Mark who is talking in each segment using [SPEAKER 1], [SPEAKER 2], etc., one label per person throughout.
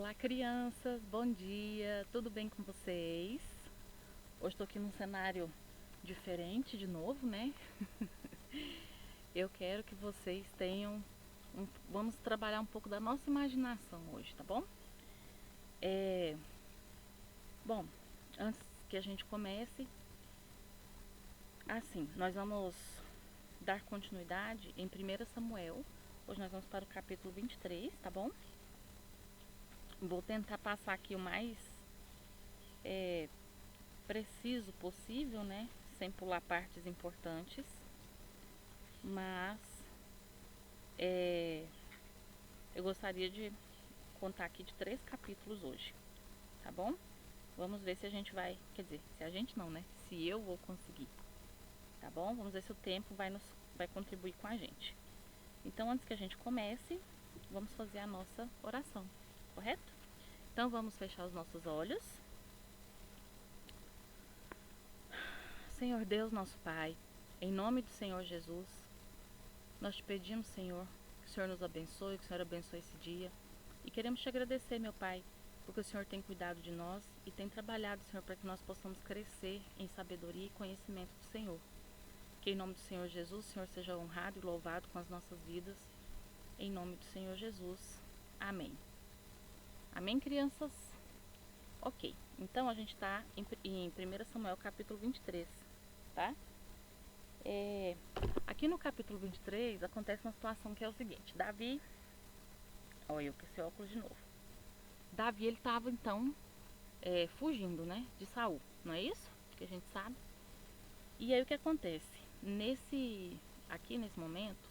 [SPEAKER 1] Olá, crianças, bom dia, tudo bem com vocês? Hoje estou aqui num cenário diferente de novo, né? Eu quero que vocês tenham, vamos trabalhar um pouco da nossa imaginação hoje, tá bom? Bom, antes que a gente comece, nós vamos dar continuidade em 1 Samuel. Hoje nós vamos para o capítulo 23, tá bom? Vou tentar passar aqui o mais preciso possível, né? Sem pular partes importantes. Mas eu gostaria de contar aqui de 3 capítulos hoje, tá bom? Vamos ver se a gente vai, quer dizer, se a gente não, né? Se eu vou conseguir, tá bom? Vamos ver se o tempo vai contribuir com a gente. Então, antes que a gente comece, vamos fazer a nossa oração, correto? Então, vamos fechar os nossos olhos. Senhor Deus, nosso Pai, em nome do Senhor Jesus, nós te pedimos, Senhor, que o Senhor nos abençoe, que o Senhor abençoe esse dia. E queremos te agradecer, meu Pai, porque o Senhor tem cuidado de nós e tem trabalhado, Senhor, para que nós possamos crescer em sabedoria e conhecimento do Senhor. Que em nome do Senhor Jesus, o Senhor seja honrado e louvado com as nossas vidas. Em nome do Senhor Jesus. Amém. Amém, crianças? Ok, então a gente está em 1 Samuel capítulo 23, tá? Aqui no capítulo 23 acontece uma situação que é o seguinte: Davi, olha eu com esse óculos de novo. Davi, ele estava então fugindo, né, de Saul, não é isso? Que a gente sabe. E aí o que acontece? Aqui nesse momento,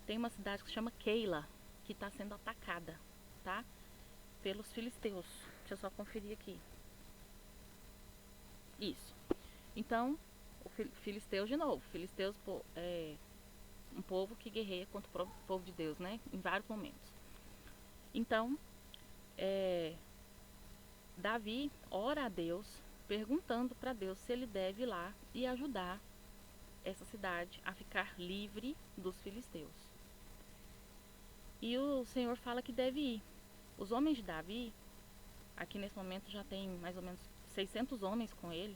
[SPEAKER 1] tem uma cidade que se chama Keila, que está sendo atacada, tá? Pelos filisteus. Deixa eu só conferir aqui. Isso. Então, o filisteus de novo. Filisteus um povo que guerreia contra o povo de Deus, né? Em vários momentos. Então, Davi ora a Deus, perguntando para Deus se ele deve ir lá e ajudar essa cidade a ficar livre dos filisteus. E o Senhor fala que deve ir. Os homens de Davi, aqui nesse momento já tem mais ou menos 600 homens com ele.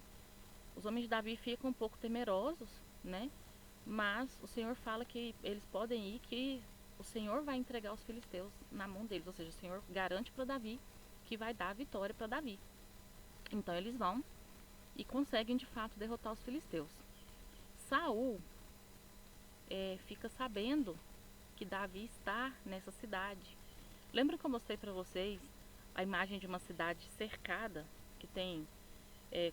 [SPEAKER 1] Os homens de Davi ficam um pouco temerosos, né? Mas o Senhor fala que eles podem ir, que o Senhor vai entregar os filisteus na mão deles. Ou seja, o Senhor garante para Davi que vai dar a vitória para Davi. Então eles vão e conseguem de fato derrotar os filisteus. Saul fica sabendo que Davi está nessa cidade. Lembra que eu mostrei para vocês a imagem de uma cidade cercada, que tem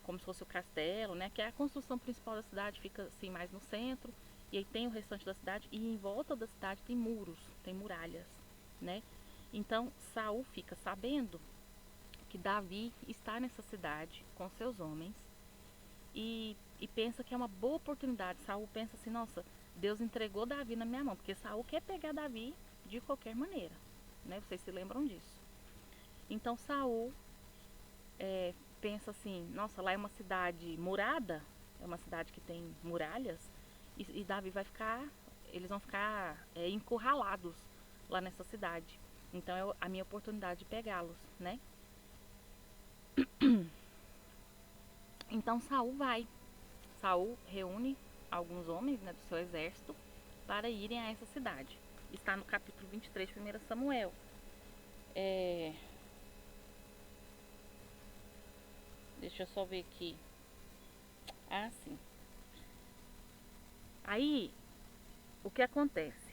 [SPEAKER 1] como se fosse o castelo, né? Que é a construção principal da cidade, fica assim mais no centro, e aí tem o restante da cidade, e em volta da cidade tem muros, tem muralhas, né? Então Saul fica sabendo que Davi está nessa cidade com seus homens e pensa que é uma boa oportunidade. Saul pensa assim: nossa, Deus entregou Davi na minha mão, porque Saul quer pegar Davi de qualquer maneira, né? Vocês se lembram disso. Então Saul pensa assim: nossa, lá é uma cidade murada, é uma cidade que tem muralhas, e Davi eles vão ficar encurralados lá nessa cidade. Então é a minha oportunidade de pegá-los, né? Então Saul reúne alguns homens, né, do seu exército para irem a essa cidade. Está no capítulo 23 de 1 Samuel. Deixa eu só ver aqui. Sim. Aí, o que acontece?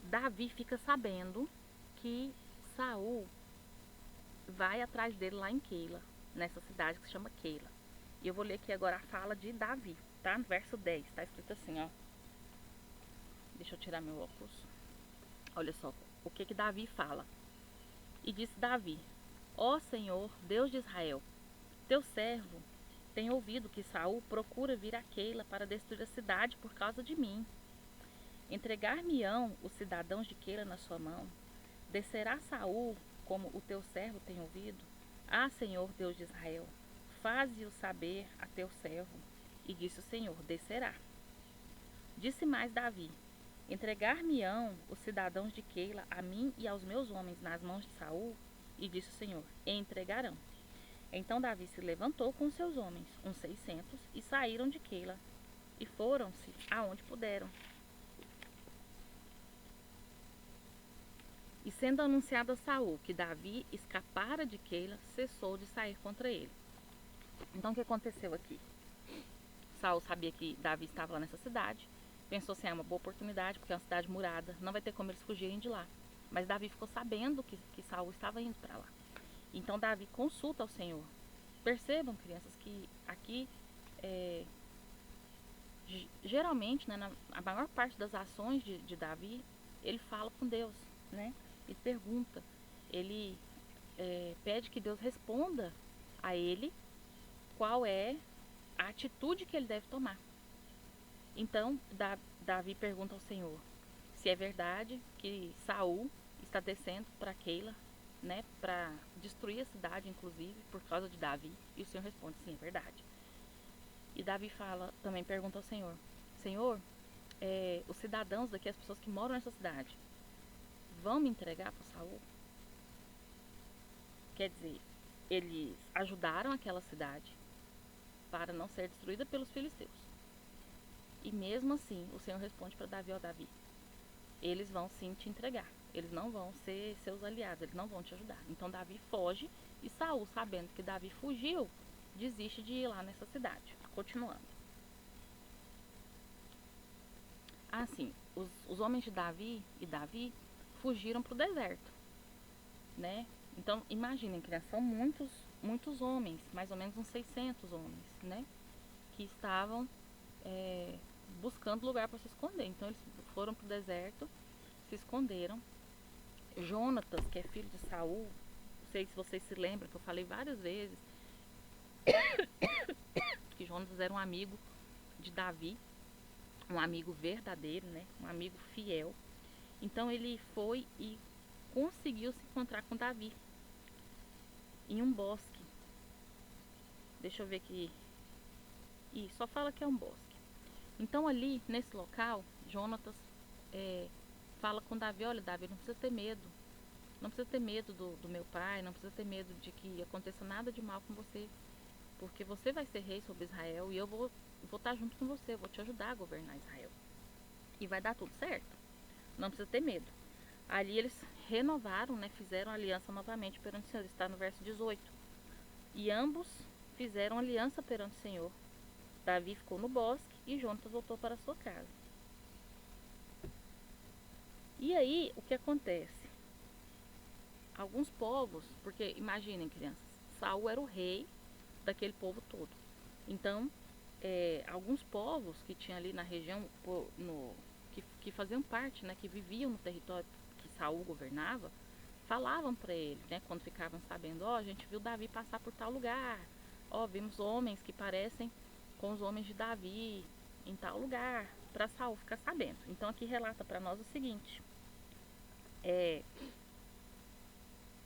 [SPEAKER 1] Davi fica sabendo que Saul vai atrás dele lá em Keila, nessa cidade que se chama Keila. E eu vou ler aqui agora a fala de Davi, tá? No verso 10, tá escrito assim, ó. Deixa eu tirar meu óculos. Olha só o que Davi fala. E disse Davi: ó Senhor, Deus de Israel, teu servo tem ouvido que Saul procura vir a Keila para destruir a cidade por causa de mim. Entregar-me-ão os cidadãos de Keila na sua mão? Descerá Saul, como o teu servo tem ouvido? Ah, Senhor, Deus de Israel, faze-o saber a teu servo. E disse o Senhor: descerá. Disse mais Davi: Entregar-me-ão os cidadãos de Keila a mim e aos meus homens nas mãos de Saul? E disse o Senhor: entregarão. Então Davi se levantou com seus homens, uns 600, e saíram de Keila, e foram-se aonde puderam. E sendo anunciado a Saul que Davi escapara de Keila, cessou de sair contra ele. Então o que aconteceu aqui? Saul sabia que Davi estava lá nessa cidade, pensou assim, é uma boa oportunidade, porque é uma cidade murada, não vai ter como eles fugirem de lá. Mas Davi ficou sabendo que Saul estava indo para lá. Então Davi consulta ao Senhor. Percebam, crianças, que aqui geralmente, né, a maior parte das ações de Davi, ele fala com Deus, né? Ele pergunta, ele pede que Deus responda a ele qual é a atitude que ele deve tomar. Então, Davi pergunta ao Senhor se é verdade que Saul está descendo para Keila, né, para destruir a cidade, inclusive, por causa de Davi. E o Senhor responde, sim, é verdade. E Davi também pergunta ao Senhor, Senhor, os cidadãos daqui, as pessoas que moram nessa cidade, vão me entregar para Saul? Quer dizer, eles ajudaram aquela cidade para não ser destruída pelos filisteus. E mesmo assim, o Senhor responde para Davi, ó Davi, eles vão sim te entregar. Eles não vão ser seus aliados, eles não vão te ajudar. Então Davi foge e Saul, sabendo que Davi fugiu, desiste de ir lá nessa cidade. Continuando. Assim, os homens de Davi e Davi fugiram para o deserto, né? Então, imaginem, crianças, são muitos homens, mais ou menos uns 600 homens, né? Que estavam buscando lugar para se esconder. Então, eles foram para o deserto, se esconderam. Jonatas, que é filho de Saul, não sei se vocês se lembram, que eu falei várias vezes, que Jonatas era um amigo de Davi, um amigo verdadeiro, né? Um amigo fiel. Então, ele foi e conseguiu se encontrar com Davi em um bosque. Deixa eu ver aqui. E só fala que é um bosque. Então ali, nesse local, Jonatas fala com Davi, olha Davi, não precisa ter medo. Não precisa ter medo do meu pai, não precisa ter medo de que aconteça nada de mal com você. Porque você vai ser rei sobre Israel e eu vou estar junto com você, vou te ajudar a governar Israel. E vai dar tudo certo. Não precisa ter medo. Ali eles renovaram, né, fizeram aliança novamente perante o Senhor. Está no verso 18. E ambos fizeram aliança perante o Senhor. Davi ficou no bosque e Jonatas voltou para sua casa. E aí, o que acontece? Alguns povos, porque imaginem, crianças, Saul era o rei daquele povo todo. Então, alguns povos que tinham ali na região, que faziam parte, né, que viviam no território que Saul governava, falavam para ele, né, quando ficavam sabendo, a gente viu Davi passar por tal lugar, vimos homens que parecem com os homens de Davi em tal lugar, para Saul ficar sabendo. Então aqui relata para nós o seguinte,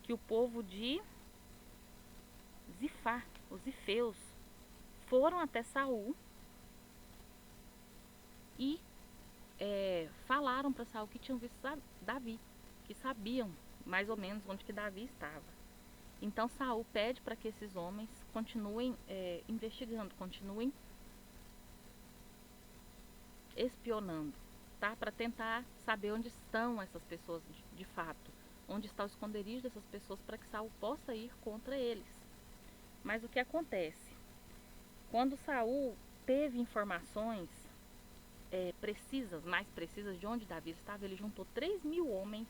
[SPEAKER 1] que o povo de Zifá, os Zifeus, foram até Saul e falaram para Saul que tinham visto Davi, que sabiam mais ou menos onde que Davi estava. Então Saul pede para que esses homens continuem investigando, continuem espionando, tá? Para tentar saber onde estão essas pessoas de fato, onde está o esconderijo dessas pessoas, para que Saul possa ir contra eles. Mas o que acontece? Quando Saul teve informações mais precisas de onde Davi estava, ele juntou 3.000 homens,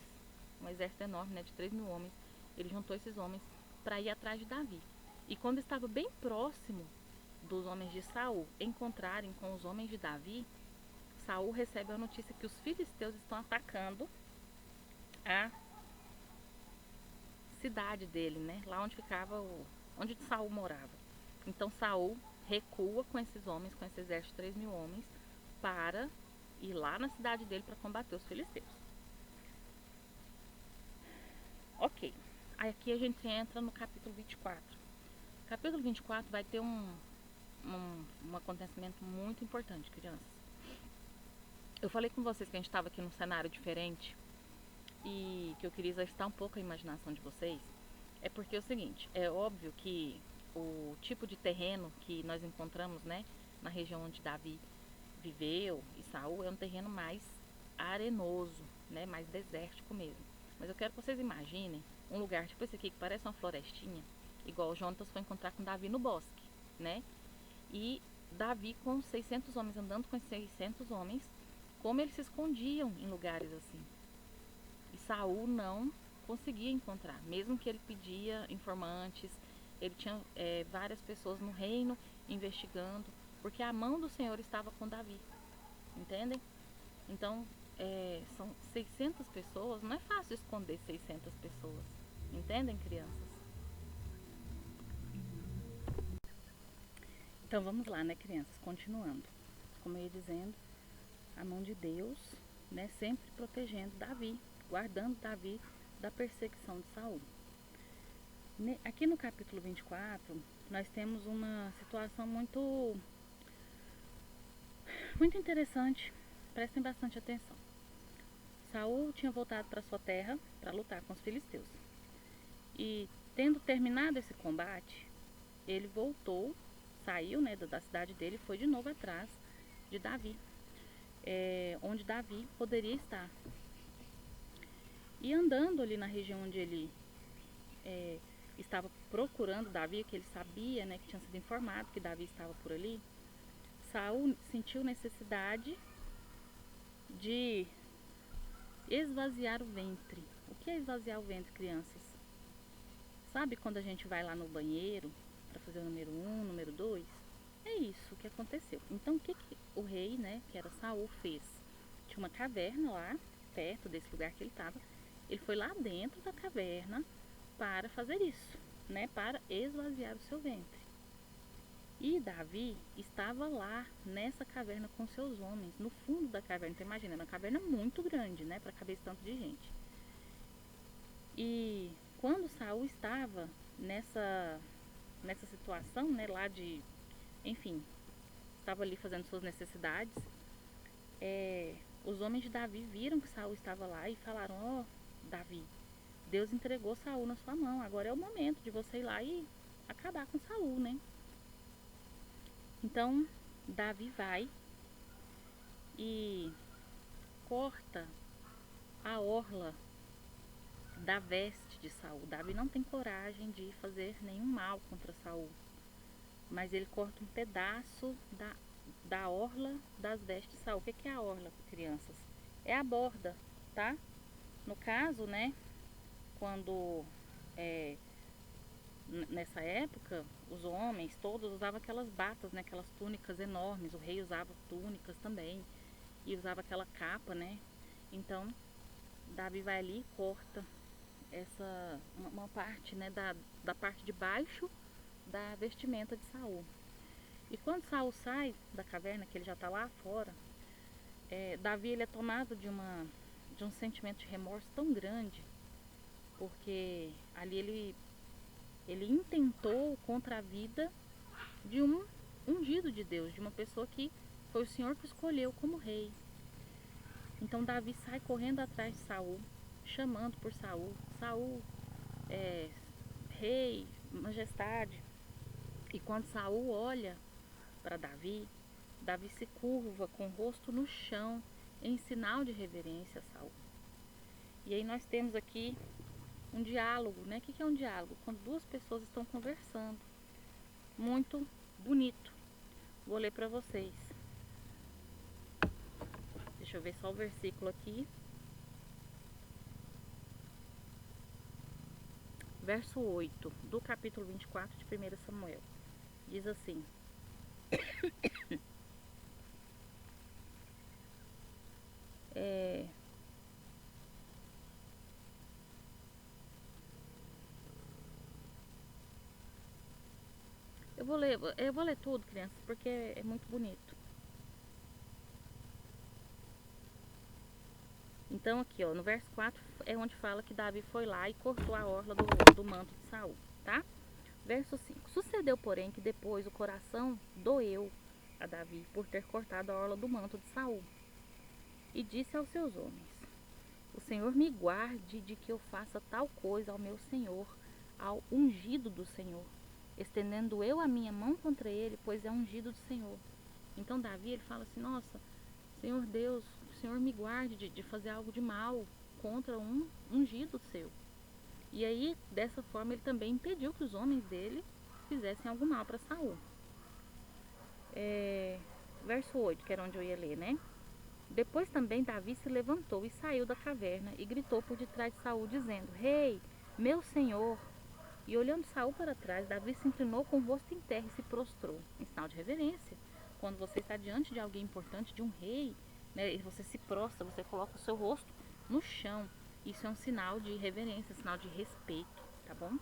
[SPEAKER 1] um exército enorme, né, de 3.000 homens. Ele juntou esses homens para ir atrás de Davi. E quando estava bem próximo dos homens de Saul encontrarem com os homens de Davi, Saul recebe a notícia que os filisteus estão atacando a cidade dele, né? Lá onde ficava onde Saul morava. Então Saul recua com esses homens, com esse exército de 3.000 homens, para ir lá na cidade dele para combater os filisteus. Ok, aí aqui a gente entra no capítulo 24. O capítulo 24 vai ter um acontecimento muito importante, crianças. Eu falei com vocês que a gente estava aqui num cenário diferente e que eu queria exercitar um pouco a imaginação de vocês. É porque é o seguinte, é óbvio que o tipo de terreno que nós encontramos, né, na região onde Davi viveu e Saul é um terreno mais arenoso, né, mais desértico mesmo. Mas eu quero que vocês imaginem um lugar tipo esse aqui que parece uma florestinha, igual o Jonatas foi encontrar com Davi no bosque, né? E Davi com 600 homens, andando com 600 homens, como eles se escondiam em lugares assim. E Saul não conseguia encontrar, mesmo que ele pedia informantes, ele tinha várias pessoas no reino investigando, porque a mão do Senhor estava com Davi, entendem? Então, são 600 pessoas, não é fácil esconder 600 pessoas, entendem, crianças? Então vamos lá, né, crianças, continuando. Como eu ia dizendo, a mão de Deus, né, sempre protegendo Davi, guardando Davi da perseguição de Saul. Aqui no capítulo 24, nós temos uma situação muito interessante. Prestem bastante atenção. Saul tinha voltado para sua terra para lutar com os filisteus. E tendo terminado esse combate, ele voltou, saiu, né, da cidade dele e foi de novo atrás de Davi, onde Davi poderia estar. E andando ali na região onde ele estava procurando Davi, que ele sabia, né, que tinha sido informado que Davi estava por ali, Saul sentiu necessidade de esvaziar o ventre. O que é esvaziar o ventre, crianças? Sabe quando a gente vai lá no banheiro para fazer o número 1, número 2? É isso que aconteceu. Então o que o rei, né, que era Saul, fez? Tinha uma caverna lá, perto desse lugar que ele estava. Ele foi lá dentro da caverna para fazer isso, né, para esvaziar o seu ventre. E Davi estava lá nessa caverna com seus homens, no fundo da caverna. Então imagina, uma caverna muito grande, né, para caber esse tanto de gente. E quando Saul estava nessa situação, né, lá de, enfim, estava ali fazendo suas necessidades, os homens de Davi viram que Saul estava lá e falaram: ó, Davi, Deus entregou Saul na sua mão, agora é o momento de você ir lá e acabar com Saul, né? Então Davi vai e corta a orla da veste de Saul. Davi não tem coragem de fazer nenhum mal contra Saul, mas ele corta um pedaço da orla das vestes de Saul. O que é a orla, crianças? É a borda, tá? No caso, né, quando nessa época os homens todos usavam aquelas batas, né, aquelas túnicas enormes. O rei usava túnicas também e usava aquela capa, né? Então Davi vai ali e corta uma parte, né, da parte de baixo da vestimenta de Saul. E quando Saul sai da caverna, que ele já está lá fora, Davi ele é tomado de um sentimento de remorso tão grande, porque ali ele intentou contra a vida de um ungido de Deus, de uma pessoa que foi o Senhor que escolheu como rei. Então Davi sai correndo atrás de Saul, chamando por Saul: Saul, rei, majestade. E quando Saul olha para Davi, Davi se curva com o rosto no chão em sinal de reverência a Saul. E aí nós temos aqui um diálogo, né? O que é um diálogo? Quando duas pessoas estão conversando. Muito bonito. Vou ler para vocês. Deixa eu ver só o versículo aqui. Verso 8 do capítulo 24 de 1 Samuel. Diz assim: eu vou ler tudo, crianças, porque é muito bonito. Então aqui, ó, no verso 4 é onde fala que Davi foi lá e cortou a orla do manto de Saul, tá? Verso 5. Sucedeu, porém, que depois o coração doeu a Davi por ter cortado a orla do manto de Saul. e disse aos seus homens: o Senhor me guarde de que eu faça tal coisa ao meu senhor, ao ungido do Senhor, estendendo eu a minha mão contra ele, pois é ungido do Senhor. Então Davi, ele fala assim: nossa, Senhor Deus, o Senhor me guarde de fazer algo de mal contra um ungido seu. E aí, dessa forma, ele também impediu que os homens dele fizessem algo mal para Saul. Verso 8, que era onde eu ia ler, né? Depois também Davi se levantou e saiu da caverna e gritou por detrás de Saul, dizendo: Rei, meu senhor! E olhando Saul para trás, Davi se inclinou com o rosto em terra e se prostrou, em sinal de reverência. Quando você está diante de alguém importante, de um rei, né, e você se prostra, você coloca o seu rosto no chão. Isso é um sinal de reverência, um sinal de respeito, tá bom?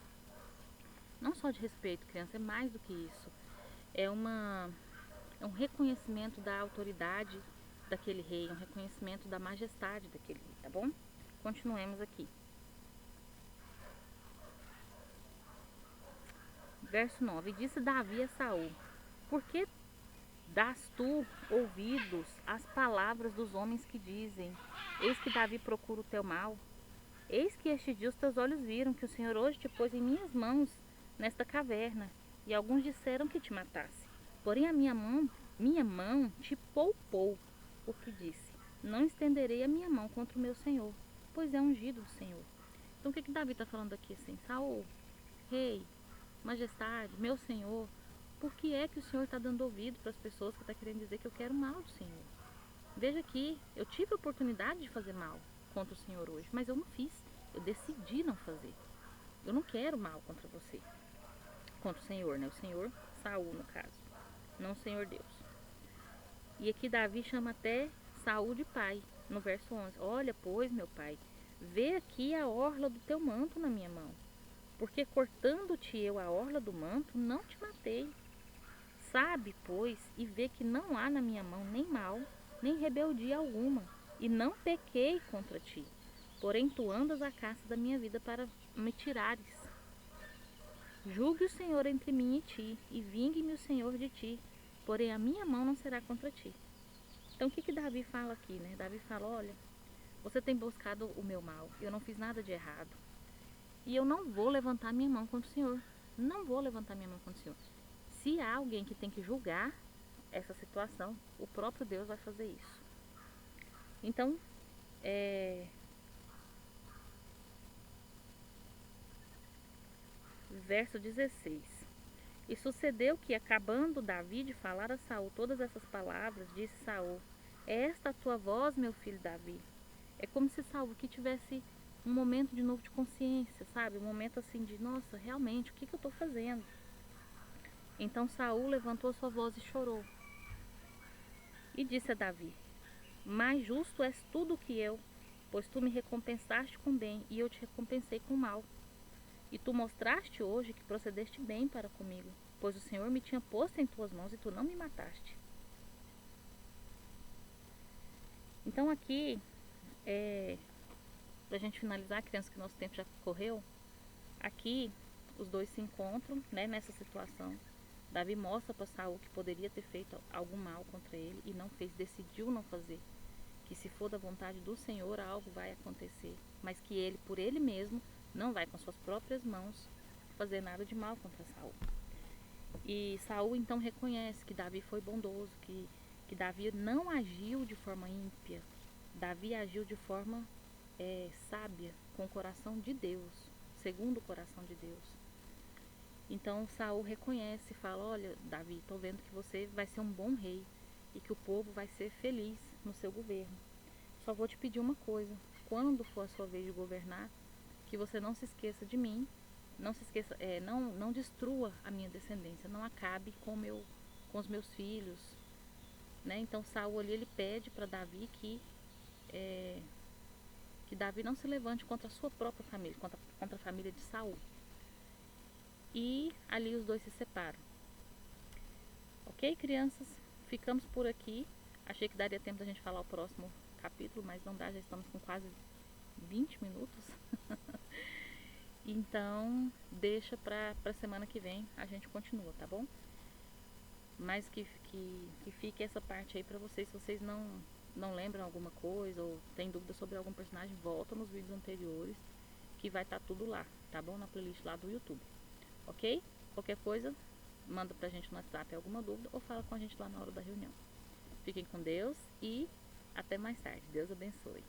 [SPEAKER 1] Não só de respeito, criança, é mais do que isso. É um reconhecimento da autoridade daquele rei, um reconhecimento da majestade daquele rei, tá bom? Continuemos aqui. Verso 9: Disse Davi a Saul: Por que dás tu ouvidos às palavras dos homens que dizem: Eis que Davi procura o teu mal? Eis que este dia os teus olhos viram que o Senhor hoje te pôs em minhas mãos nesta caverna, e alguns disseram que te matasse. Porém a minha mão te poupou, porque disse: Não estenderei a minha mão contra o meu Senhor, pois é ungido do Senhor. Então o que Davi está falando aqui assim? Saul, rei, majestade, meu Senhor, por que é que o Senhor está dando ouvido para as pessoas que estão querendo dizer que eu quero mal do Senhor? Veja que eu tive a oportunidade de fazer mal contra o Senhor hoje, mas eu não fiz. Eu decidi não fazer. Eu não quero mal contra você. Contra o Senhor, né? O Senhor Saul, no caso. Não o Senhor Deus. E aqui Davi chama até Saul de pai, no verso 11. Olha, pois, meu pai, vê aqui a orla do teu manto na minha mão. Porque cortando-te eu a orla do manto, não te matei. Sabe, pois, e vê que não há na minha mão nem mal, nem rebeldia alguma, e não pequei contra ti. Porém, tu andas à caça da minha vida para me tirares. Julgue o Senhor entre mim e ti, e vingue-me o Senhor de ti, porém a minha mão não será contra ti. Então, o que Davi fala aqui, né? Davi fala: olha, você tem buscado o meu mal, eu não fiz nada de errado, e eu não vou levantar minha mão contra o Senhor. Não vou levantar minha mão contra o Senhor. Se há alguém que tem que julgar essa situação, o próprio Deus vai fazer isso. Então, verso 16. E sucedeu que, acabando Davi de falar a Saul todas essas palavras, disse Saul: É esta a tua voz, meu filho Davi? É como se Saul aqui tivesse um momento de novo de consciência, sabe? Um momento assim de: nossa, realmente, o que eu estou fazendo? Então Saul levantou sua voz e chorou. E disse a Davi: Mais justo és tu do que eu, pois tu me recompensaste com bem e eu te recompensei com mal. E tu mostraste hoje que procedeste bem para comigo, pois o Senhor me tinha posto em tuas mãos e tu não me mataste. Então aqui, pra gente finalizar, criança, que nosso tempo já correu, aqui os dois se encontram, né, nessa situação. Davi mostra para Saul que poderia ter feito algum mal contra ele e não fez, decidiu não fazer. Que se for da vontade do Senhor, algo vai acontecer, mas que ele, por ele mesmo, não vai com suas próprias mãos fazer nada de mal contra Saul. E Saul então reconhece que Davi foi bondoso, que Davi não agiu de forma ímpia. Davi agiu de forma sábia, com o coração de Deus, segundo o coração de Deus. Então Saul reconhece e fala: olha, Davi, estou vendo que você vai ser um bom rei e que o povo vai ser feliz no seu governo. Só vou te pedir uma coisa: quando for a sua vez de governar, que você não se esqueça de mim, não se esqueça, não destrua a minha descendência, não acabe com os meus filhos, né? Então Saul ali, ele pede para Davi que Davi não se levante contra a sua própria família, contra a família de Saul. E ali os dois se separam. Ok, crianças? Ficamos por aqui. Achei que daria tempo da gente falar o próximo capítulo, mas não dá, já estamos com quase 20 minutos. Então, deixa pra semana que vem a gente continua, tá bom? Mas que fique essa parte aí pra vocês, se vocês não lembram alguma coisa ou tem dúvida sobre algum personagem, volta nos vídeos anteriores que vai estar tudo lá, tá bom? Na playlist lá do YouTube, ok? Qualquer coisa, manda pra gente no WhatsApp alguma dúvida ou fala com a gente lá na hora da reunião. Fiquem com Deus e até mais tarde. Deus abençoe.